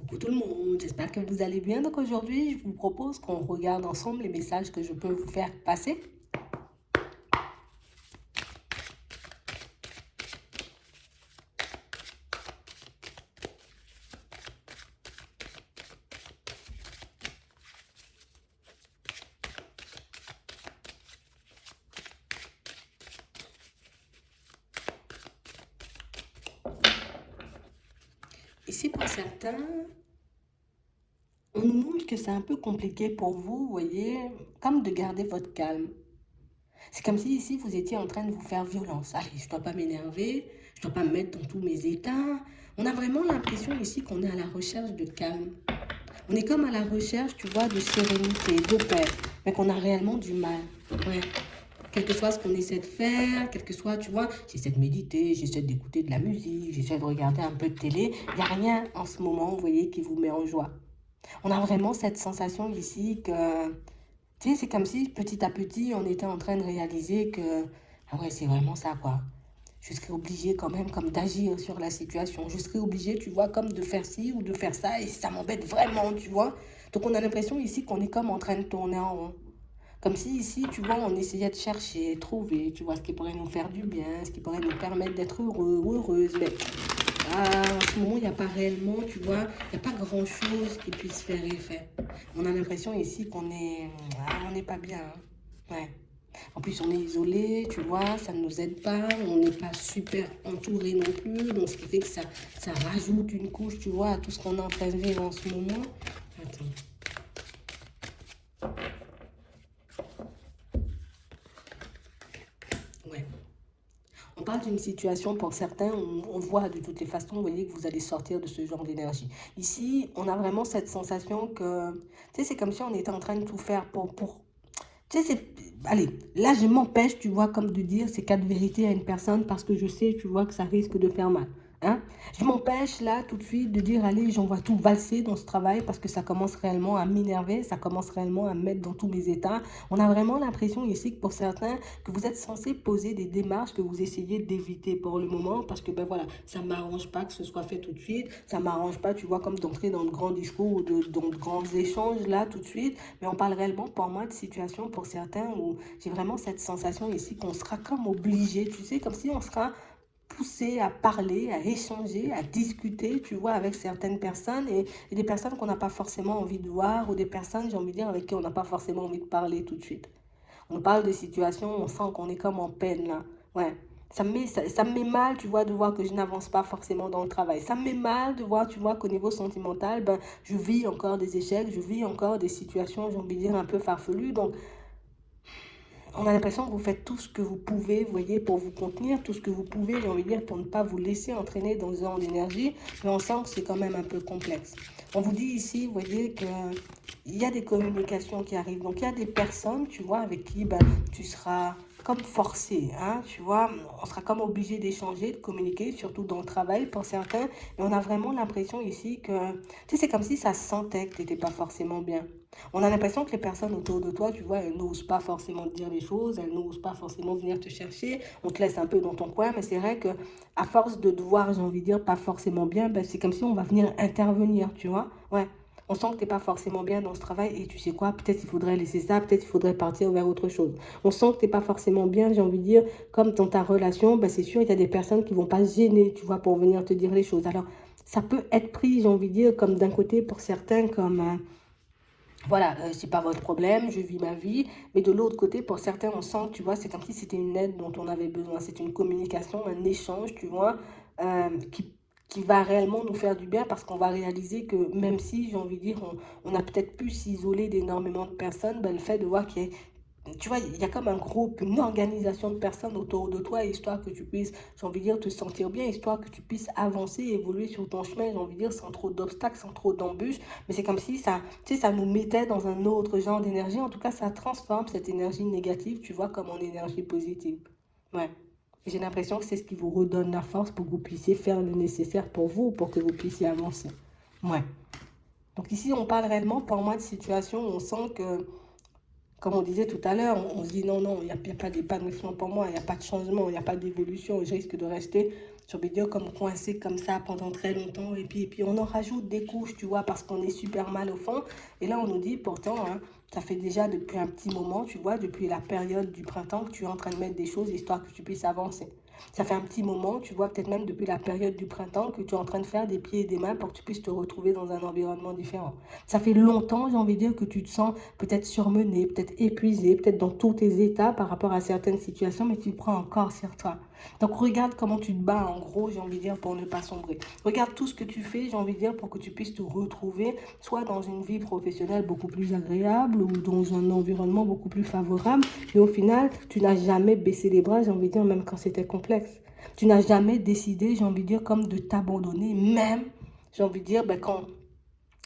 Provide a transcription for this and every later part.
Coucou tout le monde, j'espère que vous allez bien. Donc aujourd'hui, je vous propose qu'on regarde ensemble les messages que je peux vous faire passer. Ici, pour certains, on nous montre que c'est un peu compliqué pour vous, vous voyez, comme de garder votre calme. C'est comme si ici, vous étiez en train de vous faire violence. Allez, je ne dois pas m'énerver, je ne dois pas me mettre dans tous mes états. On a vraiment l'impression ici qu'on est à la recherche de calme. On est comme à la recherche, tu vois, de sérénité, de paix, mais qu'on a réellement du mal. Ouais. Quel que soit ce qu'on essaie de faire, quel que soit, tu vois, j'essaie de méditer, j'essaie d'écouter de la musique, j'essaie de regarder un peu de télé. Il n'y a rien en ce moment, vous voyez, qui vous met en joie. On a vraiment cette sensation ici que, tu sais, c'est comme si petit à petit, on était en train de réaliser que, ah ouais, c'est vraiment ça, quoi. Je serais obligé quand même comme d'agir sur la situation. Je serais obligé, tu vois, comme de faire ci ou de faire ça et ça m'embête vraiment, tu vois. Donc on a l'impression ici qu'on est comme en train de tourner en rond. Comme si ici, tu vois, on essayait de chercher, trouver, tu vois, ce qui pourrait nous faire du bien, ce qui pourrait nous permettre d'être heureux ou heureuse. Mais en ce moment, il n'y a pas réellement, tu vois, il n'y a pas grand-chose qui puisse faire effet. On a l'impression ici qu'on est, on n'est pas bien, hein. Ouais. En plus, on est isolé, tu vois, ça ne nous aide pas, on n'est pas super entouré non plus, donc ce qui fait que ça rajoute une couche, tu vois, à tout ce qu'on est en train de vivre en ce moment. Attends. Ouais. On parle d'une situation pour certains, on voit de toutes les façons, vous voyez que vous allez sortir de ce genre d'énergie. Ici, on a vraiment cette sensation que, tu sais, c'est comme si on était en train de tout faire pour tu sais, allez, là, je m'empêche, tu vois, comme de dire ces quatre vérités à une personne parce que je sais, tu vois, que ça risque de faire mal. Hein? Je m'empêche là tout de suite de dire, allez, j'envoie tout valser dans ce travail parce que ça commence réellement à m'énerver, ça commence réellement à me mettre dans tous mes états. On a vraiment l'impression ici que pour certains, que vous êtes censé poser des démarches que vous essayez d'éviter pour le moment parce que, ben voilà, ça ne m'arrange pas que ce soit fait tout de suite, ça ne m'arrange pas, tu vois, comme d'entrer dans de grands discours ou dans de grands échanges là tout de suite. Mais on parle réellement pour moi de situations pour certains où j'ai vraiment cette sensation ici qu'on sera comme obligé, tu sais, comme si on sera poussé à parler, à échanger, à discuter, tu vois, avec certaines personnes et des personnes qu'on n'a pas forcément envie de voir ou des personnes, j'ai envie de dire, avec qui on n'a pas forcément envie de parler tout de suite. On parle de situations où on sent qu'on est comme en peine là. Ouais. Ça me met mal, tu vois, de voir que je n'avance pas forcément dans le travail. Ça me met mal de voir, tu vois, qu'au niveau sentimental, ben, je vis encore des échecs, je vis encore des situations, j'ai envie de dire, un peu farfelues. Donc, on a l'impression que vous faites tout ce que vous pouvez, vous voyez, pour vous contenir, tout ce que vous pouvez, j'ai envie de dire, pour ne pas vous laisser entraîner dans ce genre d'énergie, mais on sent que c'est quand même un peu complexe. On vous dit ici, vous voyez, que il y a des communications qui arrivent. Donc, il y a des personnes, tu vois, avec qui ben, tu seras comme forcé, hein, tu vois, on sera comme obligé d'échanger, de communiquer, surtout dans le travail pour certains, et on a vraiment l'impression ici que, tu sais, c'est comme si ça sentait que tu n'étais pas forcément bien. On a l'impression que les personnes autour de toi, tu vois, elles n'osent pas forcément te dire les choses, elles n'osent pas forcément venir te chercher. On te laisse un peu dans ton coin, mais c'est vrai que à force de devoir, j'ai envie de dire, pas forcément bien, ben c'est comme si on va venir intervenir, tu vois. Ouais. On sent que tu n'es pas forcément bien dans ce travail et tu sais quoi, peut-être il faudrait laisser ça, peut-être il faudrait partir vers autre chose. On sent que tu n'es pas forcément bien, j'ai envie de dire, comme dans ta relation, ben c'est sûr, il y a des personnes qui vont pas se gêner, tu vois, pour venir te dire les choses. Alors, ça peut être pris, j'ai envie de dire, comme d'un côté pour certains, comme voilà, c'est pas votre problème, je vis ma vie. Mais de l'autre côté, pour certains, on sent, tu vois, c'est comme si c'était une aide dont on avait besoin. C'est une communication, un échange, tu vois, qui va réellement nous faire du bien parce qu'on va réaliser que même si, j'ai envie de dire, on a peut-être pu s'isoler d'énormément de personnes, ben, le fait de voir qu'il y a tu vois, il y a comme un groupe, une organisation de personnes autour de toi, histoire que tu puisses, j'ai envie de dire, te sentir bien, histoire que tu puisses avancer, évoluer sur ton chemin, j'ai envie de dire, sans trop d'obstacles, sans trop d'embûches. Mais c'est comme si ça, tu sais, ça nous mettait dans un autre genre d'énergie. En tout cas, ça transforme cette énergie négative, tu vois, comme en énergie positive. Ouais. J'ai l'impression que c'est ce qui vous redonne la force pour que vous puissiez faire le nécessaire pour vous, pour que vous puissiez avancer. Ouais. Donc ici, on parle réellement, pour moi, de situations où on sent que comme on disait tout à l'heure, on se dit non, non, il n'y a pas d'épanouissement pour moi, il n'y a pas de changement, il n'y a pas d'évolution, je risque de rester j'ai envie de dire, comme coincé comme ça pendant très longtemps. Et puis on en rajoute des couches, tu vois, parce qu'on est super mal au fond. Et là, on nous dit pourtant, hein, ça fait déjà depuis un petit moment, tu vois, depuis la période du printemps que tu es en train de mettre des choses histoire que tu puisses avancer. Ça fait un petit moment, tu vois, peut-être même depuis la période du printemps que tu es en train de faire des pieds et des mains pour que tu puisses te retrouver dans un environnement différent. Ça fait longtemps, j'ai envie de dire, que tu te sens peut-être surmené, peut-être épuisé, peut-être dans tous tes états par rapport à certaines situations, mais tu te prends encore sur toi. Donc regarde comment tu te bats en gros, j'ai envie de dire, pour ne pas sombrer. Regarde tout ce que tu fais, j'ai envie de dire, pour que tu puisses te retrouver soit dans une vie professionnelle beaucoup plus agréable ou dans un environnement beaucoup plus favorable. Mais au final, tu n'as jamais baissé les bras, j'ai envie de dire, même quand c'était complexe. Tu n'as jamais décidé, j'ai envie de dire, comme de t'abandonner, même, j'ai envie de dire, ben, quand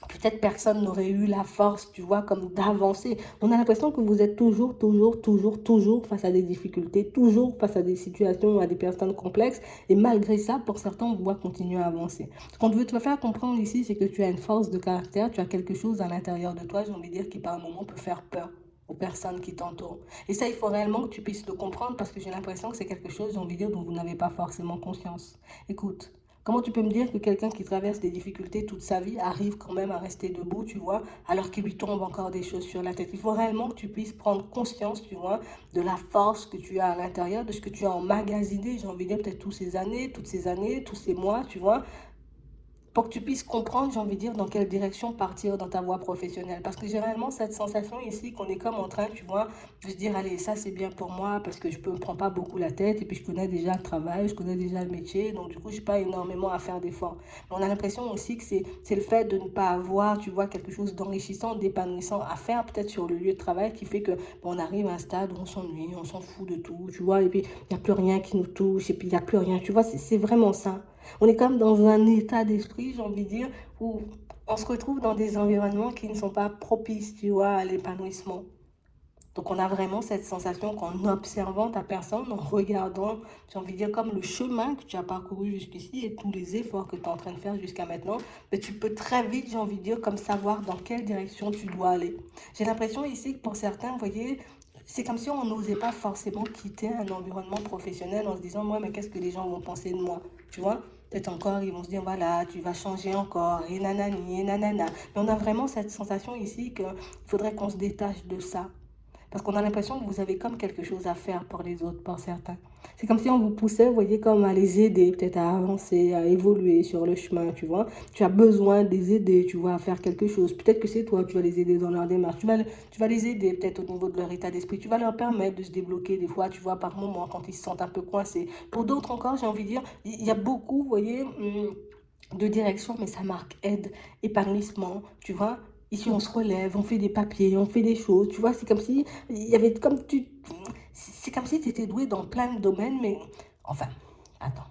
peut-être personne n'aurait eu la force, tu vois, comme d'avancer. On a l'impression que vous êtes toujours face à des difficultés, toujours face à des situations, à des personnes complexes. Et malgré ça, pour certains, on voit continuer à avancer. Ce qu'on veut te faire comprendre ici, c'est que tu as une force de caractère, tu as quelque chose à l'intérieur de toi, j'ai envie de dire, qui par un moment peut faire peur aux personnes qui t'entourent. Et ça, il faut réellement que tu puisses le comprendre parce que j'ai l'impression que c'est quelque chose, j'ai envie de dire, dont vous n'avez pas forcément conscience. Écoute, comment tu peux me dire que quelqu'un qui traverse des difficultés toute sa vie arrive quand même à rester debout, tu vois, alors qu'il lui tombe encore des choses sur la tête? Il faut réellement que tu puisses prendre conscience, tu vois, de la force que tu as à l'intérieur, de ce que tu as emmagasiné, j'ai envie de dire, peut-être toutes ces années, tous ces mois, tu vois, pour que tu puisses comprendre, j'ai envie de dire, dans quelle direction partir dans ta voie professionnelle. Parce que j'ai réellement cette sensation ici qu'on est comme en train, tu vois, de se dire, allez, ça c'est bien pour moi parce que je ne me prends pas beaucoup la tête et puis je connais déjà le travail, je connais déjà le métier, donc du coup, je n'ai pas énormément à faire d'efforts. Mais on a l'impression aussi que c'est le fait de ne pas avoir, tu vois, quelque chose d'enrichissant, d'épanouissant à faire peut-être sur le lieu de travail qui fait que bon, on arrive à un stade où on s'ennuie, on s'en fout de tout, tu vois, et puis il n'y a plus rien qui nous touche et puis il n'y a plus rien, tu vois, c'est vraiment ça. On est comme dans un état d'esprit, j'ai envie de dire, où on se retrouve dans des environnements qui ne sont pas propices, tu vois, à l'épanouissement. Donc on a vraiment cette sensation qu'en observant ta personne, en regardant, j'ai envie de dire, comme le chemin que tu as parcouru jusqu'ici et tous les efforts que tu es en train de faire jusqu'à maintenant, mais tu peux très vite, j'ai envie de dire, comme savoir dans quelle direction tu dois aller. J'ai l'impression ici que pour certains, vous voyez, c'est comme si on n'osait pas forcément quitter un environnement professionnel en se disant, moi, mais qu'est-ce que les gens vont penser de moi, tu vois? Peut-être encore, ils vont se dire, voilà, tu vas changer encore, et nanani, et nanana. Mais on a vraiment cette sensation ici qu'il faudrait qu'on se détache de ça. Parce qu'on a l'impression que vous avez comme quelque chose à faire pour les autres, pour certains. C'est comme si on vous poussait, vous voyez, comme à les aider, peut-être à avancer, à évoluer sur le chemin, tu vois. Tu as besoin de les aider, tu vois, à faire quelque chose. Peut-être que c'est toi, tu vas les aider dans leur démarche. Tu vas les aider peut-être au niveau de leur état d'esprit. Tu vas leur permettre de se débloquer des fois, tu vois, par moment, quand ils se sentent un peu coincés. Pour d'autres encore, j'ai envie de dire, il y a beaucoup, vous voyez, de direction, mais ça marque aide, épanouissement, tu vois. Ici, on se relève, on fait des papiers, on fait des choses, tu vois. C'est comme si il y avait comme tu, c'est comme si tu étais doué dans plein de domaines, mais enfin, attends.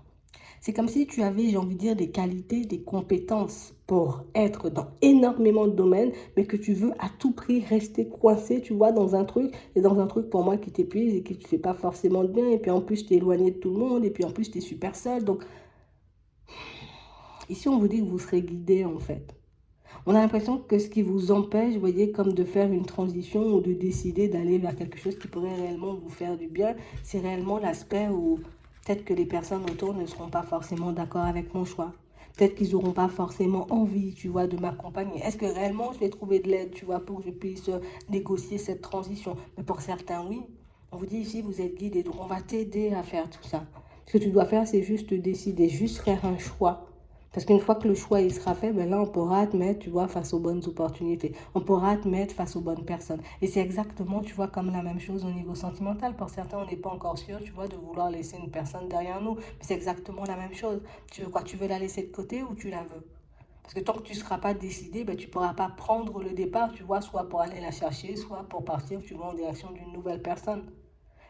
C'est comme si tu avais, j'ai envie de dire, des qualités, des compétences pour être dans énormément de domaines, mais que tu veux à tout prix rester coincé, tu vois, dans un truc, et dans un truc pour moi qui t'épuise et qui ne te fait pas forcément de bien, et puis en plus, tu es éloigné de tout le monde, et puis en plus, tu es super seul. Donc, ici, on vous dit que vous serez guidé, en fait. On a l'impression que ce qui vous empêche, vous voyez, comme de faire une transition ou de décider d'aller vers quelque chose qui pourrait réellement vous faire du bien, c'est réellement l'aspect où peut-être que les personnes autour ne seront pas forcément d'accord avec mon choix. Peut-être qu'ils n'auront pas forcément envie, tu vois, de m'accompagner. Est-ce que réellement je vais trouver de l'aide, tu vois, pour que je puisse négocier cette transition? Mais pour certains, oui. On vous dit ici, vous êtes guidé, donc on va t'aider à faire tout ça. Ce que tu dois faire, c'est juste décider, juste faire un choix. Parce qu'une fois que le choix il sera fait, ben là, on pourra te mettre, tu vois, face aux bonnes opportunités. On pourra te mettre face aux bonnes personnes. Et c'est exactement, tu vois, comme la même chose au niveau sentimental. Pour certains, on n'est pas encore sûr, tu vois, de vouloir laisser une personne derrière nous. Mais c'est exactement la même chose. Tu veux quoi? Tu veux la laisser de côté ou tu la veux? Parce que tant que tu ne seras pas décidé, ben, tu ne pourras pas prendre le départ, tu vois, soit pour aller la chercher, soit pour partir, tu vois, en direction d'une nouvelle personne.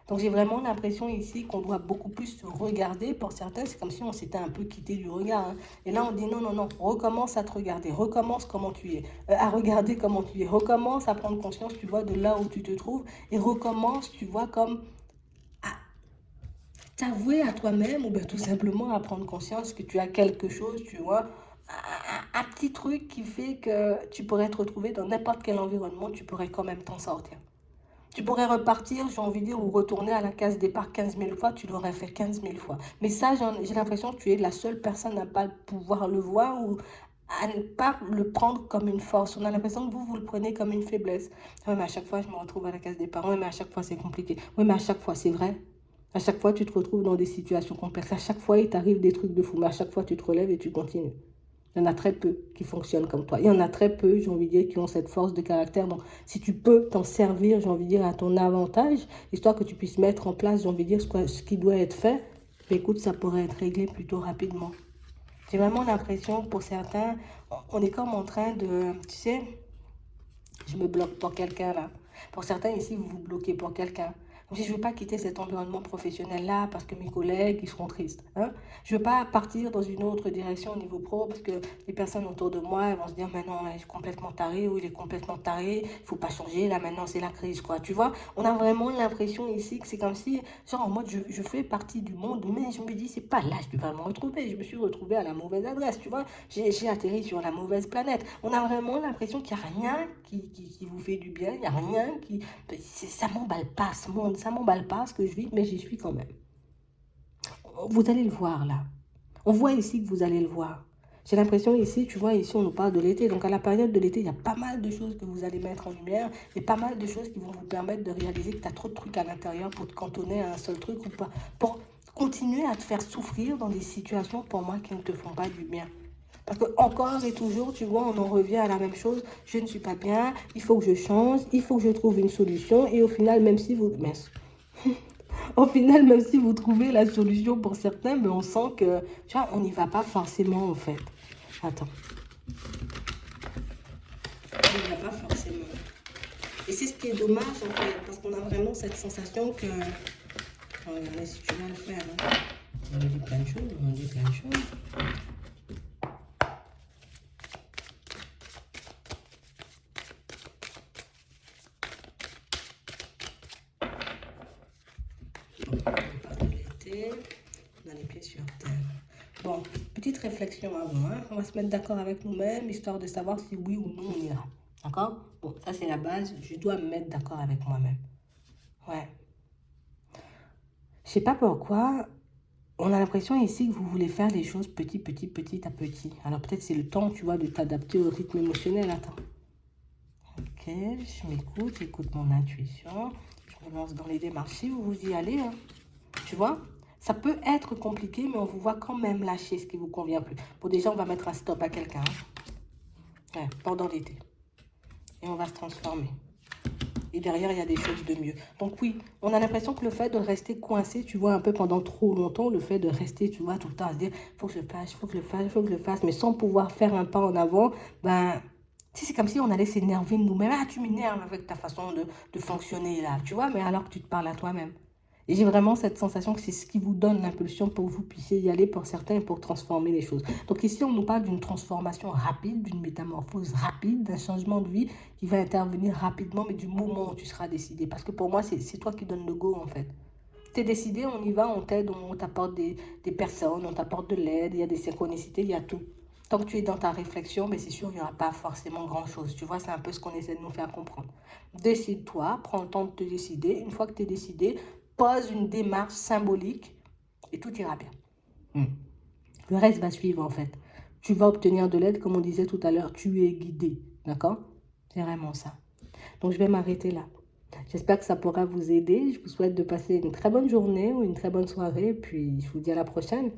Donc j'ai vraiment l'impression ici qu'on doit beaucoup plus se regarder. Pour certains, c'est comme si on s'était un peu quitté du regard, hein. Et là, on dit non, non, non, recommence à te regarder, recommence comment tu es, à regarder comment tu es, recommence à prendre conscience, tu vois, de là où tu te trouves, et recommence, tu vois, comme à t'avouer à toi-même, ou bien tout simplement à prendre conscience que tu as quelque chose, tu vois, un petit truc qui fait que tu pourrais te retrouver dans n'importe quel environnement, tu pourrais quand même t'en sortir. Tu pourrais repartir, j'ai envie de dire, ou retourner à la case départ 15 000 fois, tu l'aurais fait 15 000 fois. Mais ça, j'ai l'impression que tu es la seule personne à ne pas pouvoir le voir ou à ne pas le prendre comme une force. On a l'impression que vous le prenez comme une faiblesse. Oui, mais à chaque fois, je me retrouve à la case départ. Oui, mais à chaque fois, c'est compliqué. Oui, mais à chaque fois, c'est vrai. À chaque fois, tu te retrouves dans des situations complexes. À chaque fois, il t'arrive des trucs de fou. Mais à chaque fois, tu te relèves et tu continues. Il y en a très peu qui fonctionnent comme toi. Il y en a très peu, j'ai envie de dire, qui ont cette force de caractère. Donc, si tu peux t'en servir, j'ai envie de dire, à ton avantage, histoire que tu puisses mettre en place, j'ai envie de dire, ce qui doit être fait, mais écoute, ça pourrait être réglé plutôt rapidement. J'ai vraiment l'impression que pour certains, on est comme en train de, tu sais, je me bloque pour quelqu'un là. Pour certains ici, vous vous bloquez pour quelqu'un. Comme si je ne veux pas quitter cet environnement professionnel-là parce que mes collègues, ils seront tristes. Hein? Je ne veux pas partir dans une autre direction au niveau pro parce que les personnes autour de moi, elles vont se dire, mais non, elle est complètement tarée ou il est complètement taré, il ne faut pas changer, là maintenant c'est la crise, quoi. Tu vois, on a vraiment l'impression ici que c'est comme si, genre en mode, je fais partie du monde, mais je me dis, c'est pas là que je vais me retrouver. Je me suis retrouvée à la mauvaise adresse, tu vois. J'ai atterri sur la mauvaise planète. On a vraiment l'impression qu'il n'y a rien qui vous fait du bien, il n'y a rien qui... Ça m'emballe pas, ce monde, ça m'emballe pas ce que je vis, mais j'y suis quand même. Vous allez le voir là. On voit ici que vous allez le voir. J'ai l'impression ici, tu vois, ici on nous parle de l'été. Donc à la période de l'été, il y a pas mal de choses que vous allez mettre en lumière et pas mal de choses qui vont vous permettre de réaliser que tu as trop de trucs à l'intérieur pour te cantonner à un seul truc ou pas. Pour continuer à te faire souffrir dans des situations pour moi qui ne te font pas du bien. Parce que encore et toujours, tu vois, on en revient à la même chose. Je ne suis pas bien, il faut que je change, il faut que je trouve une solution. Et au final, même si vous... Mince. Au final, même si vous trouvez la solution pour certains, mais on sent que, tu vois, on n'y va pas forcément en fait. Attends. On n'y va pas forcément. Et c'est ce qui est dommage en fait, parce qu'on a vraiment cette sensation que... Oh, mais si tu vas le faire, hein. On dit plein de choses, on dit plein de choses. On a les pieds sur terre. Bon, petite réflexion avant. Hein. On va se mettre d'accord avec nous-mêmes, histoire de savoir si oui ou non on ira. D'accord? Bon, ça c'est la base. Je dois me mettre d'accord avec moi-même. Ouais. Je sais pas pourquoi. On a l'impression ici que vous voulez faire les choses petit à petit. Alors peut-être c'est le temps, tu vois, de t'adapter au rythme émotionnel. Attends. Ok, je m'écoute, j'écoute mon intuition. Je me lance dans les démarches. Si vous y allez, hein, tu vois, ça peut être compliqué, mais on vous voit quand même lâcher ce qui ne vous convient plus. Bon, déjà, on va mettre un stop à quelqu'un, hein, ouais, pendant l'été. Et on va se transformer. Et derrière, il y a des choses de mieux. Donc oui, on a l'impression que le fait de rester coincé, tu vois, un peu pendant trop longtemps, le fait de rester, tu vois, tout le temps à se dire, faut que je le fasse, faut que je le fasse, faut que je le fasse, mais sans pouvoir faire un pas en avant, ben... Tu sais, c'est comme si on allait s'énerver de nous-mêmes. Ah, tu m'énerves avec ta façon de fonctionner là, tu vois, mais alors que tu te parles à toi-même. Et j'ai vraiment cette sensation que c'est ce qui vous donne l'impulsion pour que vous puissiez y aller pour certains et pour transformer les choses. Donc ici, on nous parle d'une transformation rapide, d'une métamorphose rapide, d'un changement de vie qui va intervenir rapidement, mais du moment où tu seras décidé. Parce que pour moi, c'est toi qui donnes le go en fait. Tu es décidé, on y va, on t'aide, on t'apporte des personnes, on t'apporte de l'aide, il y a des synchronicités, il y a tout. Tant que tu es dans ta réflexion, mais c'est sûr, il n'y aura pas forcément grand-chose. Tu vois, c'est un peu ce qu'on essaie de nous faire comprendre. Décide-toi, prends le temps de te décider. Une fois que tu es décidé, pose une démarche symbolique et tout ira bien. Le reste va suivre en fait. Tu vas obtenir de l'aide, comme on disait tout à l'heure, tu es guidé. D'accord? C'est vraiment ça. Donc je vais m'arrêter là. J'espère que ça pourra vous aider. Je vous souhaite de passer une très bonne journée ou une très bonne soirée. Puis je vous dis à la prochaine.